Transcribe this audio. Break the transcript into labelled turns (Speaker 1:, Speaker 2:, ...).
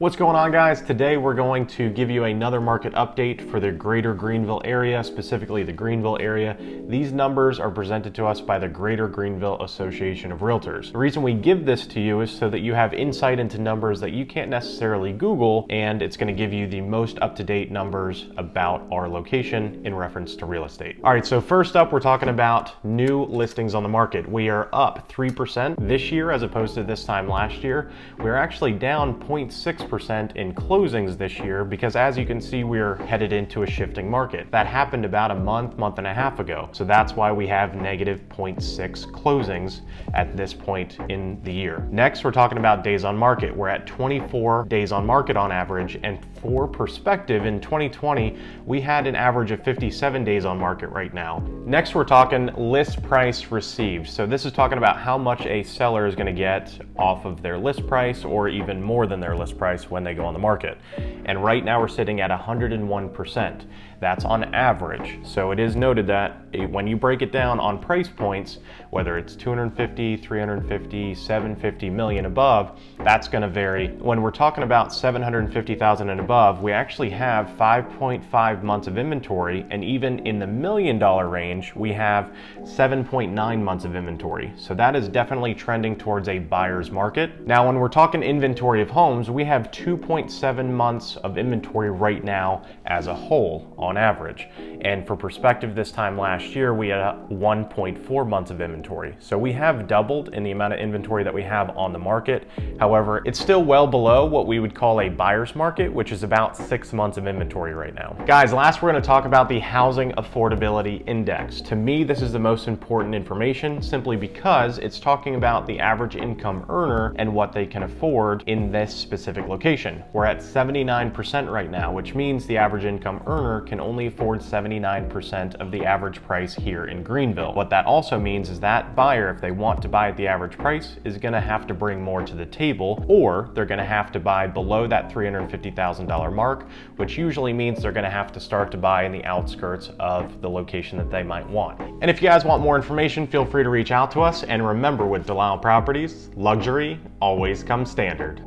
Speaker 1: What's going on, guys? Today we're going to give you another market update for the greater Greenville area, specifically the Greenville area. These numbers are presented to us by the Greater Greenville Association of Realtors. The reason we give this to you is so that you have insight into numbers that you can't necessarily Google, and it's going to give you the most up-to-date numbers about our location in reference to real estate. All right, so first up, we're talking about new listings on the market. We are up 3% this year as opposed to this time last year. We're actually down 0.6% in closings this year because, as you can see, we're headed into a shifting market. That happened about a month and a half ago. So that's why we have negative 0.6 closings at this point in the year. Next, we're talking about days on market. We're at 24 days on market on average, and for perspective, in 2020, we had an average of 57 days on market right now. Next, we're talking list price received. So this is talking about how much a seller is going to get off of their list price, or even more than their list price when they go on the market. And right now we're sitting at 101%. That's on average. So it is noted that when you break it down on price points, whether it's 250, 350, 750 million above, that's going to vary. When we're talking about 750,000 and above, we actually have 5.5 months of inventory, and even in the $1 million range, we have 7.9 months of inventory. So that is definitely trending towards a buyer's market. Now, when we're talking inventory of homes, we have 2.7 months of inventory right now as a whole on average. And for perspective, this time last year, we had 1.4 months of inventory. So we have doubled in the amount of inventory that we have on the market. However, it's still well below what we would call a buyer's market, which is about 6 months of inventory right now. Guys, last we're going to talk about the Housing Affordability Index. To me, this is the most important information simply because it's talking about the average income earner and what they can afford in this specific location. We're at 79% right now, which means the average income earner can only afford 79% of the average price here in Greenville. What that also means is that buyer, if they want to buy at the average price, is going to have to bring more to the table, or they're going to have to buy below that $350,000 mark, which usually means they're going to have to start to buy in the outskirts of the location that they might want. And if you guys want more information, feel free to reach out to us. And remember, with Delisle Properties, luxury always comes standard.